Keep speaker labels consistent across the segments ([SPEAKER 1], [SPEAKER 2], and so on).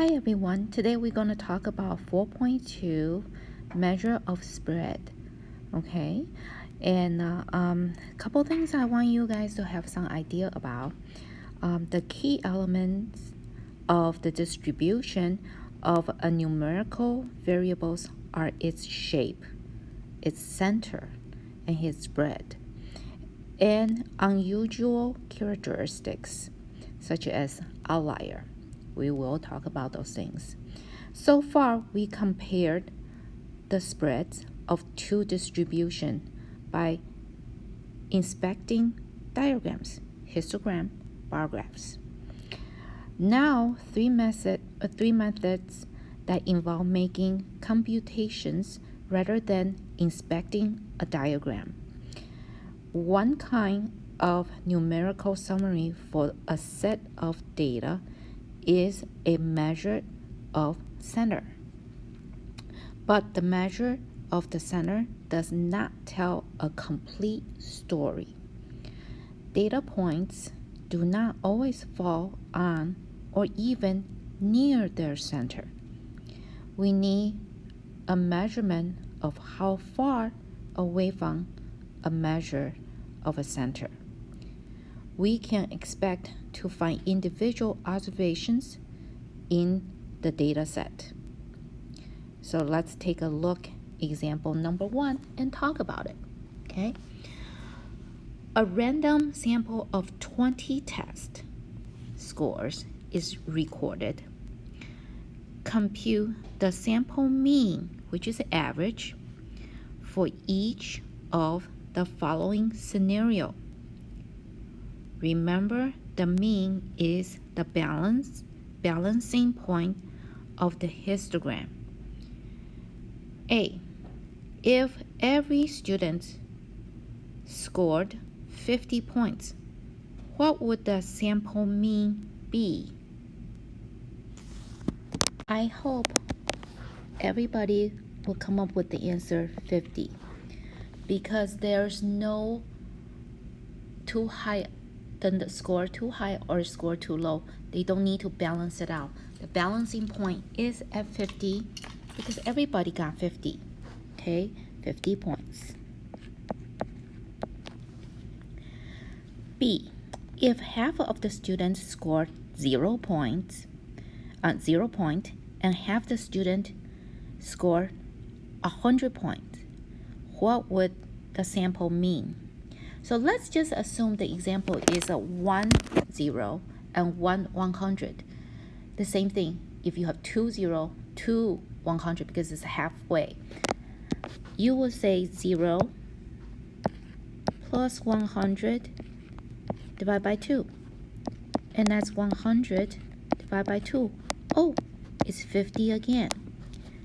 [SPEAKER 1] Hi everyone, today we're going to talk about 4.2 measure of spread. Okay, and a couple things I want you guys to have some idea about. The key elements of the distribution of a numerical variables are its shape, its center, and its spread, and unusual characteristics such as outlier. We will talk about those things. So far, we compared the spreads of two distributions by inspecting diagrams, histogram, bar graphs. Now, three methods that involve making computations rather than inspecting a diagram. One kind of numerical summary for a set of data is a measure of center. But the measure of the center does not tell a complete story. Data points do not always fall on or even near their center. We need a measurement of how far away from a measure of a center. We can expect to find individual observations in the data set. So let's take a look example number 1 and talk about it. Okay. A random sample of 20 test scores is recorded. Compute the sample mean, which is average, for each of the following scenario. Remember, the mean is the balancing point of the histogram. A. If every student scored 50 points, what would the sample mean be? I hope everybody will come up with the answer 50, because there's no too high the score too high or score too low. They don't need to balance it out. The balancing point is at 50 because everybody got 50. Okay, 50 points. B. If half of the students scored 0 points, and half the student scored 100 points, what would the sample mean? So let's just assume the example is a 1 0 and 1 100. The same thing if you have 2 0, 2 100, because it's halfway. You will say 0 plus 100 divided by 2. And that's 100 divided by 2. Oh, it's 50 again.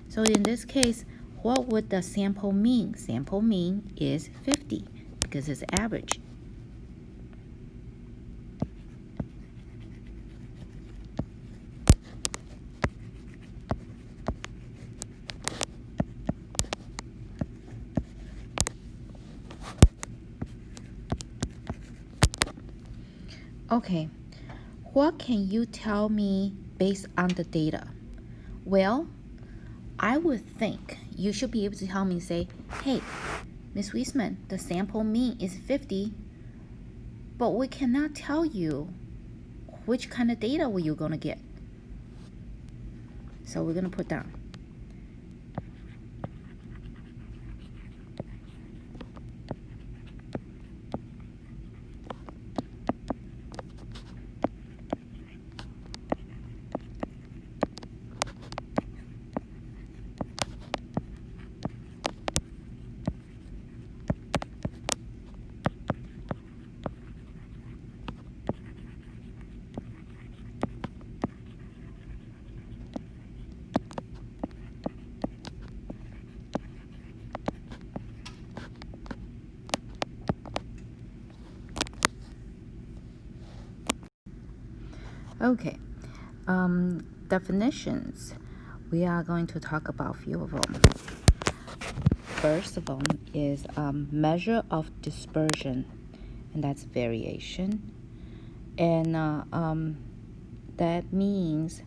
[SPEAKER 1] So in this case, what would the sample mean? Sample mean is 50. Because it's average. Okay, what can you tell me based on the data? Well, I would think you should be able to tell me, say, hey, Ms. Wiesman, the sample mean is 50, but we cannot tell you which kind of data were you going to get. So we're going to put down. Okay, definitions. We are going to talk about a few of them. First of all is measure of dispersion, and that's variation. And that means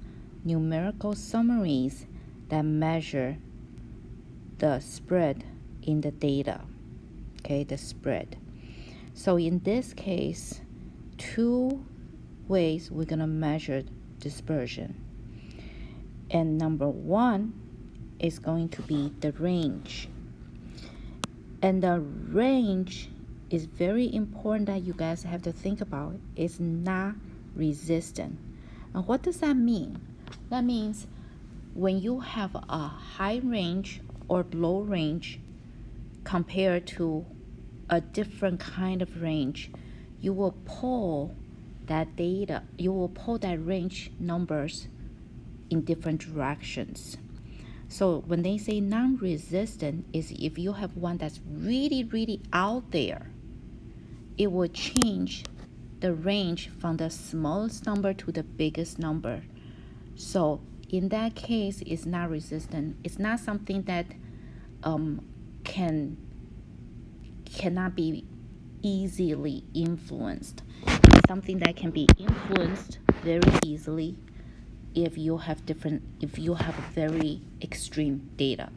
[SPEAKER 1] numerical summaries that measure the spread in the data. Okay, the spread. So in this case, two ways we're going to measure dispersion. And number one is going to be the range. And the range is very important that you guys have to think about. It's not resistant. And what does that mean? That means when you have a high range or low range compared to a different kind of range, you will pull that data, you will pull that range numbers in different directions. So when they say non-resistant is if you have one that's really, really out there, it will change the range from the smallest number to the biggest number. So in that case, it's not resistant. It's not something that cannot be easily influenced. It's something that can be influenced very easily if you have very extreme data.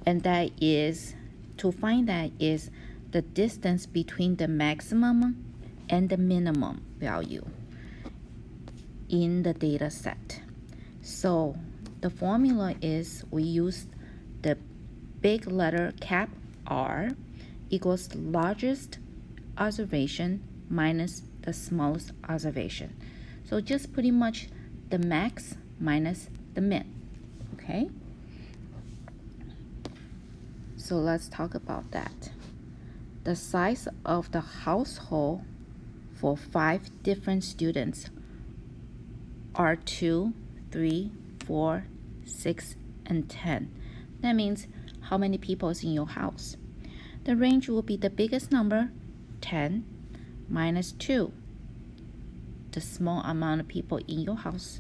[SPEAKER 1] And that is, to find that is the distance between the maximum and the minimum value in the data set. So the formula is we use the big letter cap R equals the largest observation minus the smallest observation. So just pretty much the max minus the min, okay? So let's talk about that. The size of the household for 5 different students are 2, 3, 4, 6, and 10. That means how many people is in your house. The range will be the biggest number, 10, minus 2, the small amount of people in your house,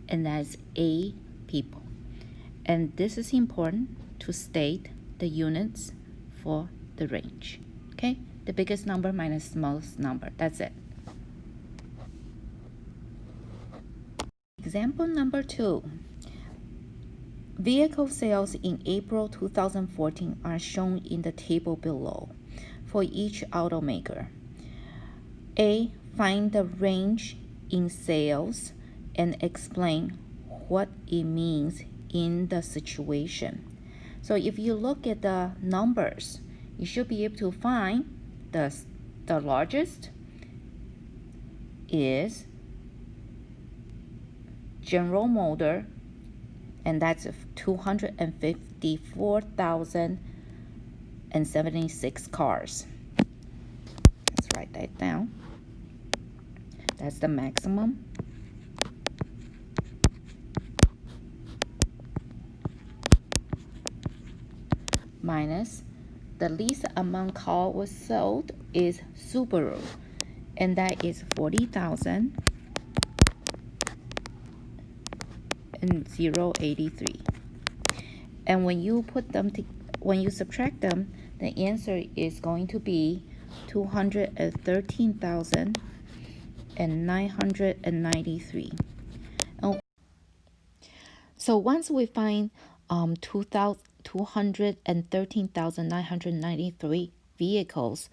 [SPEAKER 1] and that's 8 people. And this is important to state the units for the range. Okay, the biggest number minus smallest number. That's it. Example number 2. Vehicle sales in April 2014 are shown in the table below for each automaker. A. Find the range in sales and explain what it means in the situation. So if you look at the numbers, you should be able to find the largest is General Motor, and that's 254,076 cars. Let's write that down. That's the maximum. Minus the least amount car was sold is Subaru, and that is 40,000 and 083. And when you put them when you subtract them, the answer is going to be 213,993. So once we find 213,993 vehicles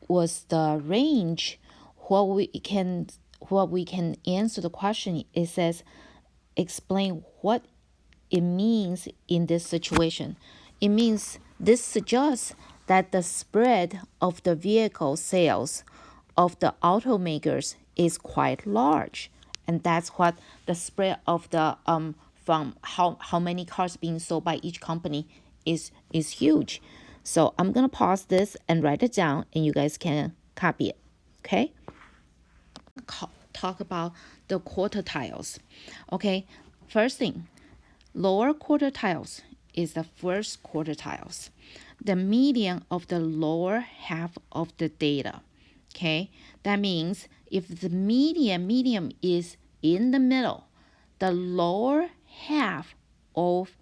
[SPEAKER 1] was the range, what we can answer the question. It says explain what it means in this situation. It means this suggests that the spread of the vehicle sales of the automakers is quite large, and that's what the spread of the from how many cars being sold by each company is huge. So I'm gonna pause this and write it down, and you guys can copy it. Okay. Talk about the quartiles. Okay, first thing, lower quartiles is the first quartiles, the median of the lower half of the data. Okay, that means if the median is in the middle, the lower half of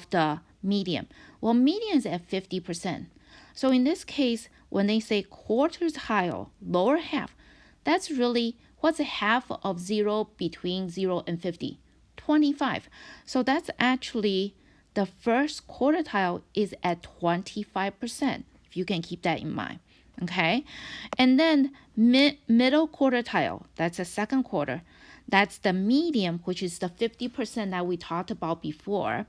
[SPEAKER 1] the median. Well, median is at 50%. So in this case, when they say quartile, lower half, that's really What's half of 0 between 0 and 50? 25. So that's actually the first quartile is at 25%, if you can keep that in mind. Okay, and then middle quartile, that's the second quarter. That's the median, which is the 50% that we talked about before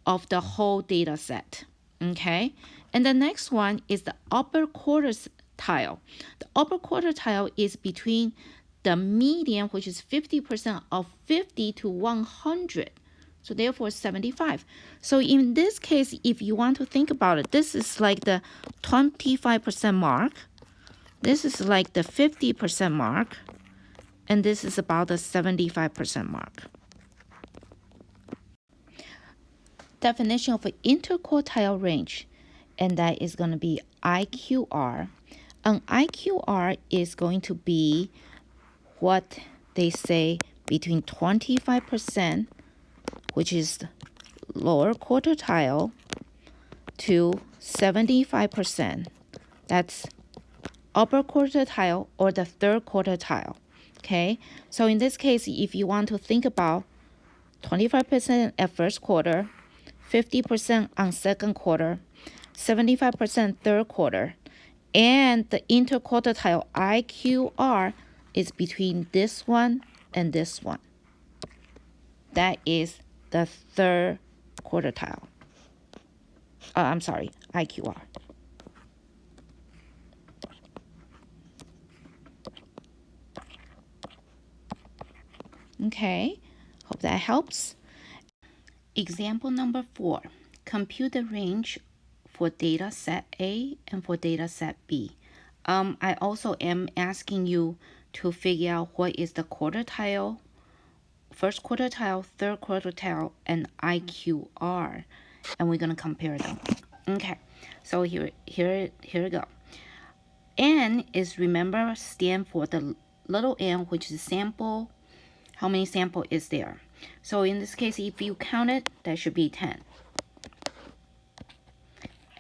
[SPEAKER 1] of the whole data set. Okay, and the next one is the upper quartile. The upper quartile is between the median, which is 50% of 50 to 100. So therefore 75. So in this case, if you want to think about it, this is like the 25% mark. This is like the 50% mark. And this is about the 75% mark. Definition of an interquartile range, and that is going to be IQR. An IQR is going to be what they say between 25%, which is lower quartile, to 75%. That's upper quartile or the third quartile. Okay, so in this case, if you want to think about 25% at first quarter, 50% on second quarter, 75% third quarter, and the interquartile IQR is between this one and this one. That is the third quartile. I'm sorry, IQR. Okay, hope that helps. Example number 4. Compute the range for data set A and for data set B. I also am asking you to figure out what is the quartile, first quartile, third quartile, and IQR, and we're going to compare them. Okay, so here we go. N is, remember, stand for the little n, which is sample. How many sample is there? So in this case, if you count it, that should be 10.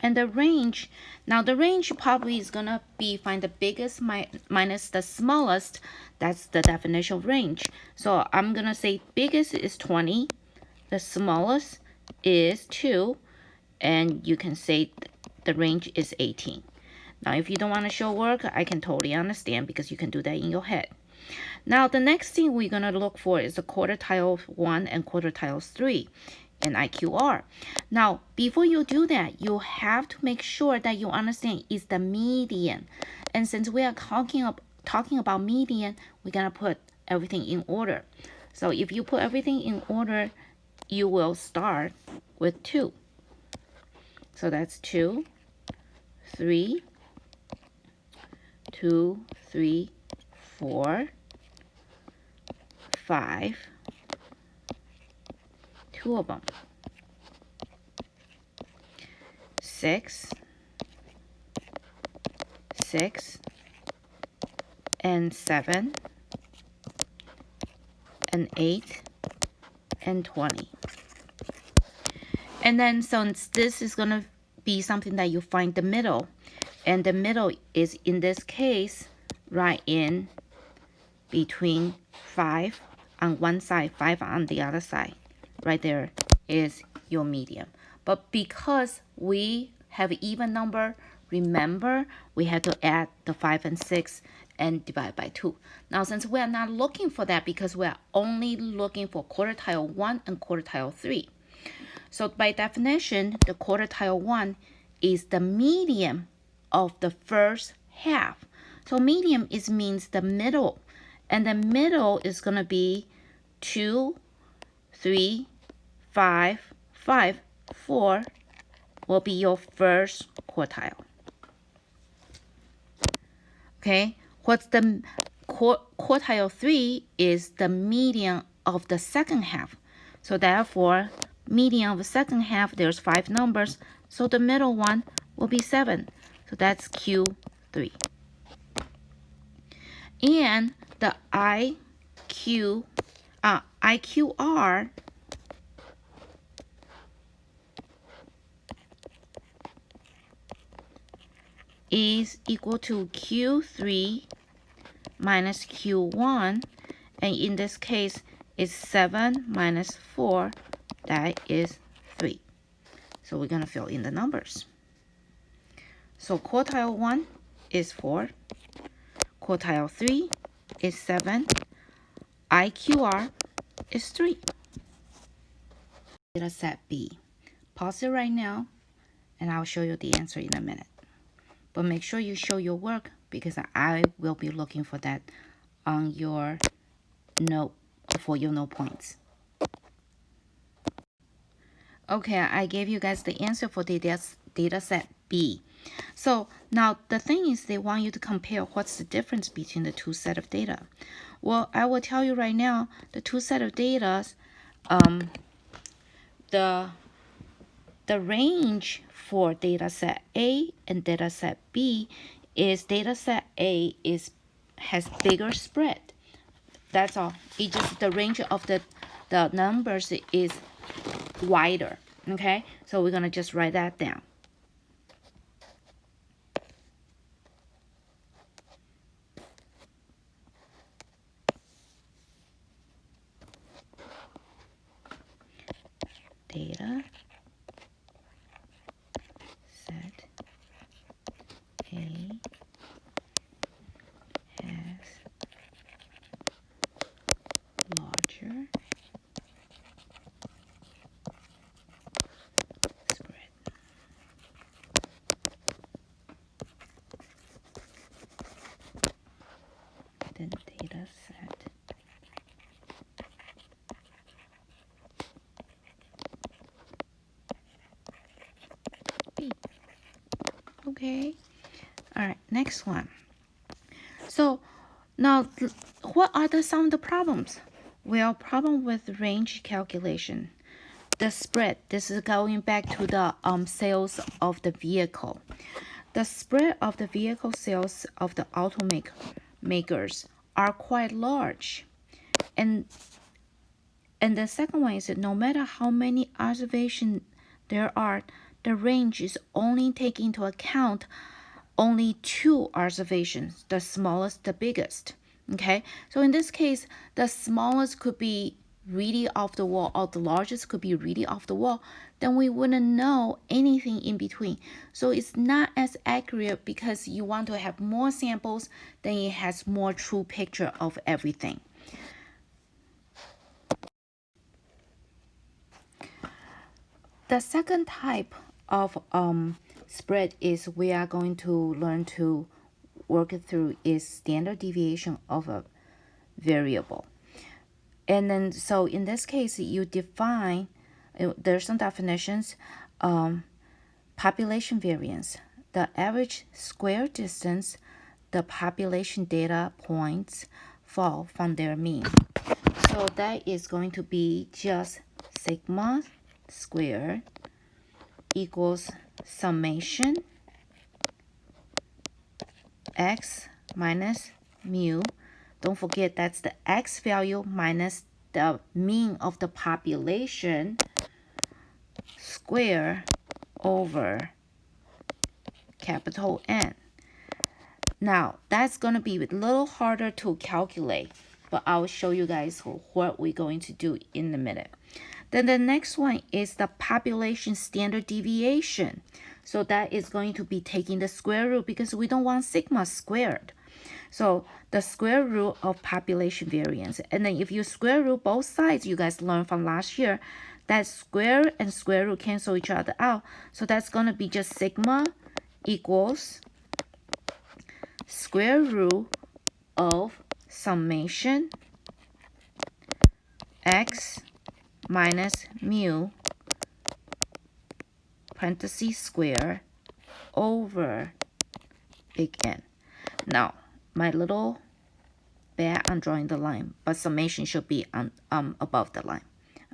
[SPEAKER 1] And the range, now the range probably is going to be find the biggest minus the smallest. That's the definition of range. So I'm going to say biggest is 20. The smallest is 2. And you can say the range is 18. Now, if you don't want to show work, I can totally understand because you can do that in your head. Now, the next thing we're going to look for is the quartile 1 and quartile 3 in IQR. Now, before you do that, you have to make sure that you understand is the median. And since we are talking about median, we're going to put everything in order. So if you put everything in order, you will start with 2. So that's 2, 3, 2, 3, 4, 5, 2 of them, 6, 6, and 7, and 8, and 20. And then since this is going to be something that you find the middle, and the middle is in this case right in between 5 on one side, 5 on the other side. Right there is your median. But because we have even number, remember we had to add the 5 and 6 and divide by 2. Now, since we are not looking for that because we are only looking for quartile 1 and quartile 3. So by definition, the quartile 1 is the median of the first half. So median means the middle. And the middle is going to be 2, 3, 5, 5, 4 will be your first quartile. Okay, what's the quartile 3 is the median of the second half. So therefore, median of the second half, there's 5 numbers. So the middle one will be 7. So that's Q3. And the IQR is equal to Q3 minus Q1, and in this case, it's 7 minus 4, that is 3. So we're going to fill in the numbers. So quartile 1 is 4, quartile 3 is 7, IQR is 3. Data set B. Pause it right now, and I'll show you the answer in a minute. But make sure you show your work, because I will be looking for that on your note for your note points. Okay, I gave you guys the answer for data set B. So now the thing is, they want you to compare what's the difference between the two set of data. Well, I will tell you right now, the two set of data, the range for data set A and data set B is data set A has bigger spread. That's all. It just the range of the numbers is wider. Okay, so we're gonna just write that down. Data set A has larger spread. Than data set B. Okay. All right, next one. So now, what are some of the problems? Well, problem with range calculation. The spread, this is going back to the sales of the vehicle. The spread of the vehicle sales of the automakers are quite large. And the second one is that no matter how many observations there are, the range is only taking into account only 2 observations, the smallest, the biggest. Okay, so in this case, the smallest could be really off the wall, or the largest could be really off the wall, then we wouldn't know anything in between. So it's not as accurate, because you want to have more samples, then it has more true picture of everything. The second type of spread is we are going to learn to work through is standard deviation of a variable. And then, so in this case, you define, there's some definitions, population variance, the average square distance the population data points fall from their mean. So that is going to be just sigma squared equals summation x minus mu. Don't forget that's the x value minus the mean of the population square over capital N. Now that's going to be a little harder to calculate, but I'll show you guys what we're going to do in a minute. Then the next one is the population standard deviation. So that is going to be taking the square root, because we don't want sigma squared. So the square root of population variance. And then if you square root both sides, you guys learned from last year, that square and square root cancel each other out. So that's going to be just sigma equals square root of summation x minus mu parentheses square over big N. Now, my little bad on drawing the line, but summation should be on above the line.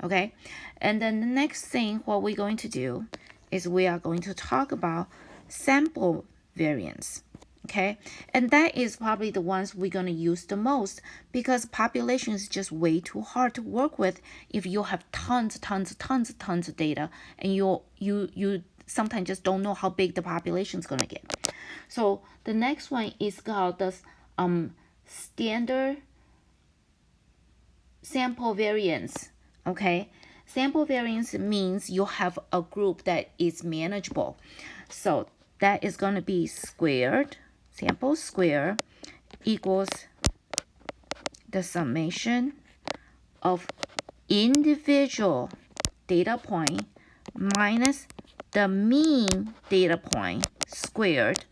[SPEAKER 1] Okay, and then the next thing what we're going to do is we are going to talk about sample variance. Okay, and that is probably the ones we're going to use the most, because population is just way too hard to work with if you have tons of data, and you sometimes just don't know how big the population is going to get. So the next one is called the standard sample variance. Okay, sample variance means you have a group that is manageable. So that is going to be squared, sample square equals the summation of individual data point minus the mean data point squared,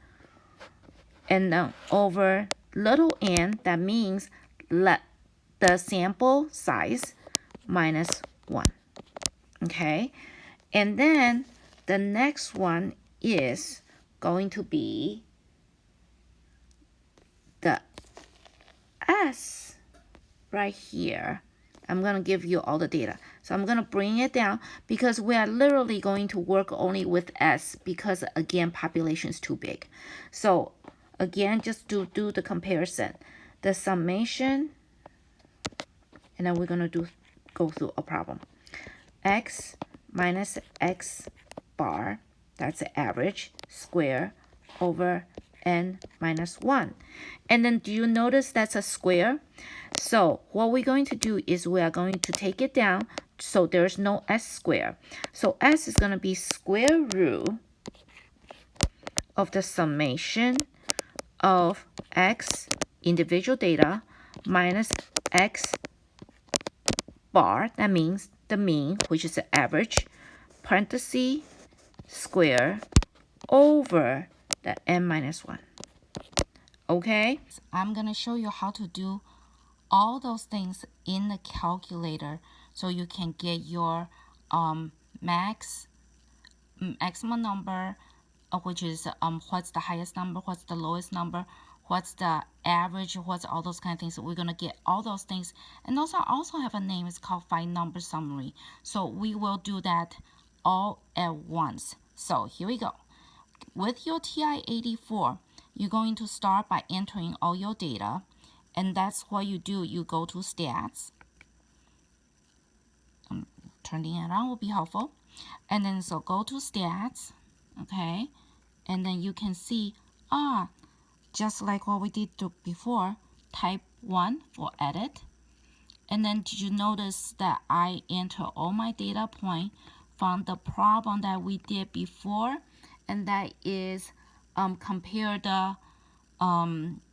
[SPEAKER 1] and then over little n, that means let the sample size minus 1. Okay, and then the next one is going to be the S right here. I'm going to give you all the data. So I'm going to bring it down because we are literally going to work only with S because, again, population is too big. So, again, just do the comparison. The summation, and then we're going to go through a problem. X minus X bar, that's the average, square over n minus 1. And then do you notice that's a square? So what we're going to do is we are going to take it down so there's no s squared. So s is going to be square root of the summation of x individual data minus x bar, that means the mean, which is the average, parenthesis square over the n minus 1. Okay, I'm going to show you how to do all those things in the calculator so you can get your maximum number, which is what's the highest number, what's the lowest number, what's the average, what's all those kind of things. So we're going to get all those things. And those also have a name. It's called 5-number summary. So we will do that all at once. So here we go. With your TI-84, you're going to start by entering all your data. And that's what you do. You go to stats. Turning it on will be helpful. And then so go to stats. Okay. And then you can see, just like what we did before, type 1 for edit. And then did you notice that I enter all my data point from the problem that we did before? And that is compare the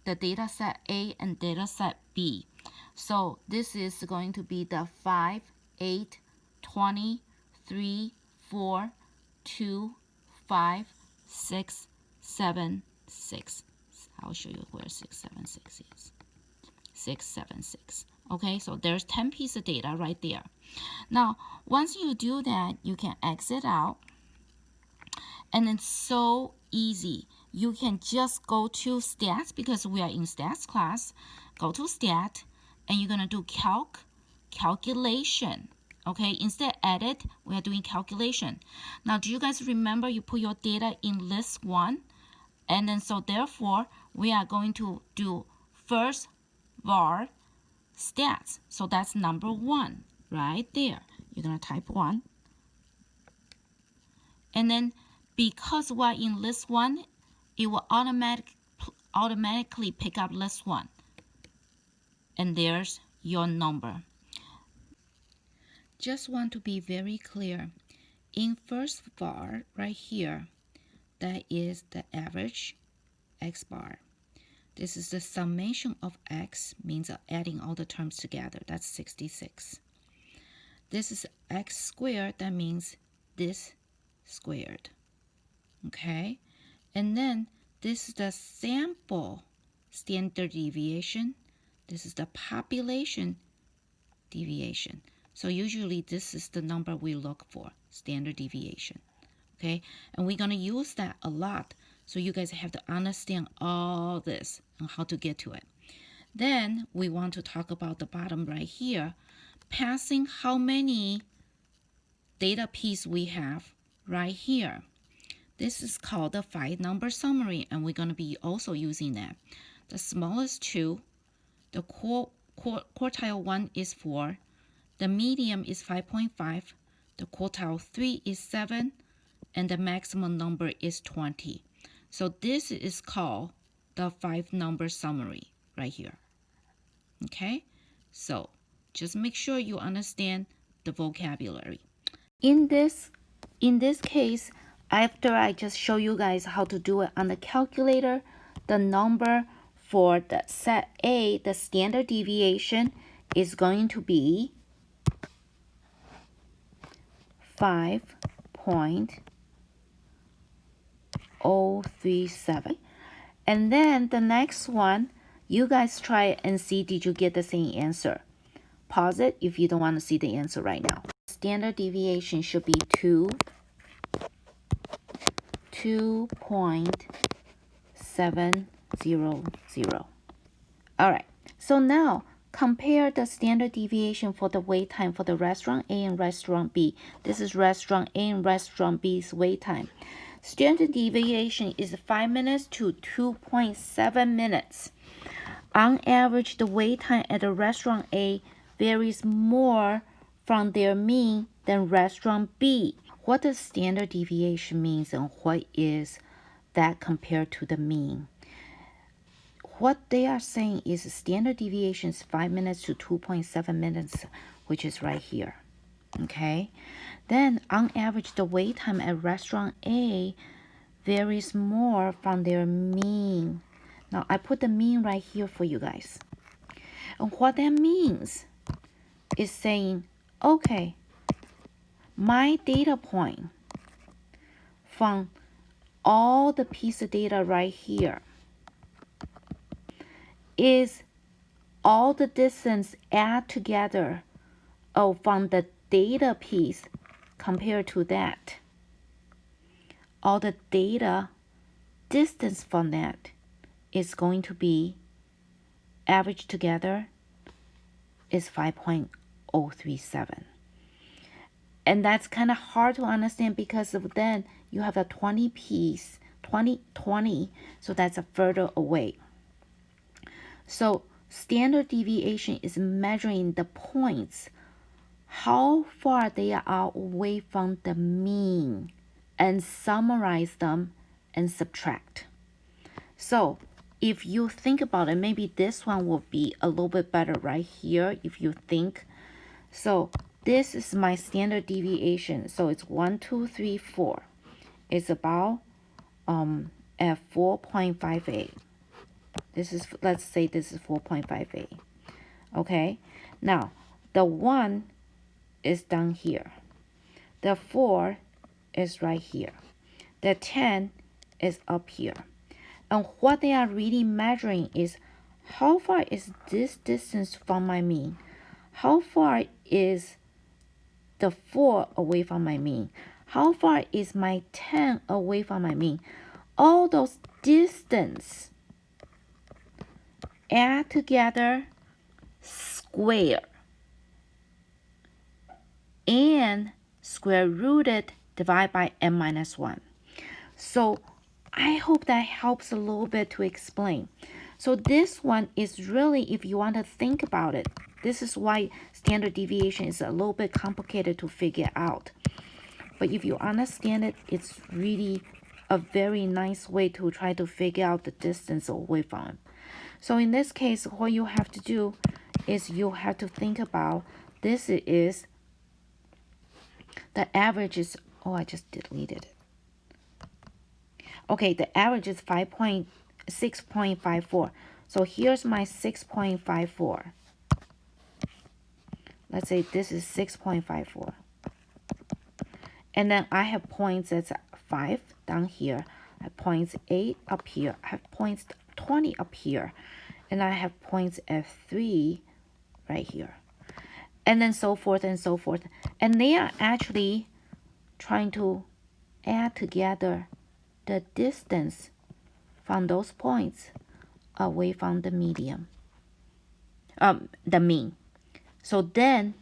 [SPEAKER 1] data set A and data set B. So this is going to be the 5, 8, 20, 3, 4, 2, 5, 6, 7, 6. I'll show you where 6, 7, 6 is. 6, 7, 6. Okay, so there's 10 pieces of data right there. Now, once you do that, you can exit out. And it's so easy. You can just go to stats because we are in stats class. Go to stat and you're going to do calculation. Okay, instead edit, we are doing calculation. Now, do you guys remember you put your data in list 1? And then so therefore, we are going to do first var stats. So that's number 1 right there. You're going to type 1. And then because we're in list 1, it will automatically pick up list 1. And there's your number. Just want to be very clear. In first var right here, that is the average x bar. This is the summation of x, means adding all the terms together. That's 66. This is x squared, that means this squared. Okay, and then this is the sample standard deviation. This is the population deviation. So usually this is the number we look for, standard deviation. Okay, and we're going to use that a lot. So you guys have to understand all this and how to get to it. Then we want to talk about the bottom right here, passing how many data piece we have right here. This is called the 5-number summary, and we're going to be also using that. The smallest 2, the quartile 1 is 4, the medium is 5.5, the quartile 3 is 7, and the maximum number is 20. So this is called the 5-number summary right here. Okay, so just make sure you understand the vocabulary. In this case, after I just show you guys how to do it on the calculator, the number for the set A, the standard deviation, is going to be 5.037. And then the next one, you guys try it and see did you get the same answer. Pause it if you don't want to see the answer right now. Standard deviation should be 2.700. All right, so now compare the standard deviation for the wait time for the restaurant A and restaurant B. This is restaurant A and restaurant B's wait time. Standard deviation is 5 minutes to 2.7 minutes. On average, the wait time at the restaurant A varies more from their mean than restaurant B. What does standard deviation mean and what is that compared to the mean? What they are saying is standard deviation is 5 minutes to 2.7 minutes, which is right here. Okay? Then, on average, the wait time at restaurant A varies more from their mean. Now, I put the mean right here for you guys. And what that means is saying, okay, my data point from all the piece of data right here is all the distance add together from the data piece compared to that. All the data distance from that is going to be averaged together is 5.037. And that's kind of hard to understand because of then you have a 20 piece, 20, so that's a further away. So standard deviation is measuring the points, how far they are away from the mean, and summarize them and subtract. So if you think about it, maybe this one will be a little bit better right here if you think. So this is my standard deviation. So it's 1, 2, 3, 4. It's about at 4.58. This is, let's say this is 4.58. Okay. Now the 1 is down here. The 4 is right here. The 10 is up here. And what they are really measuring is how far is this distance from my mean? How far is the 4 away from my mean? How far is my 10 away from my mean? All those distance add together, square, and square rooted divide by n minus 1. So I hope that helps a little bit to explain. So this one is really, if you want to think about it, this is why standard deviation is a little bit complicated to figure out. But if you understand it, it's really a very nice way to try to figure out the distance away from it. So in this case, what you have to do is you have to think about this is the average is, oh, I just deleted it. Okay, the average is 6.54. So here's my 6.54. Let's say this is 6.54. And then I have points that's 5 down here. I have points 8 up here. I have points 20 up here. And I have points at 3 right here. And then so forth and so forth. And they are actually trying to add together the distance from those points away from the median, the mean. So then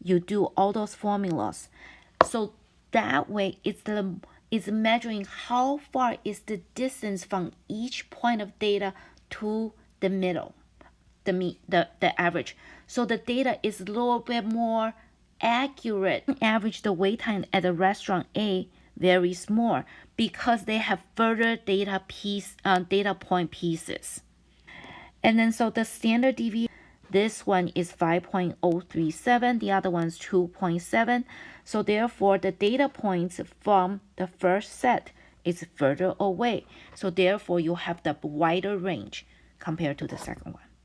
[SPEAKER 1] you do all those formulas. So that way it's measuring how far is the distance from each point of data to the middle, the average. So the data is a little bit more accurate. Average the wait time at the restaurant A varies more because they have further data point pieces. And then so the standard deviation, this one is 5.037, the other one's 2.7. So therefore, the data points from the first set is further away. So therefore, you have the wider range compared to the second one.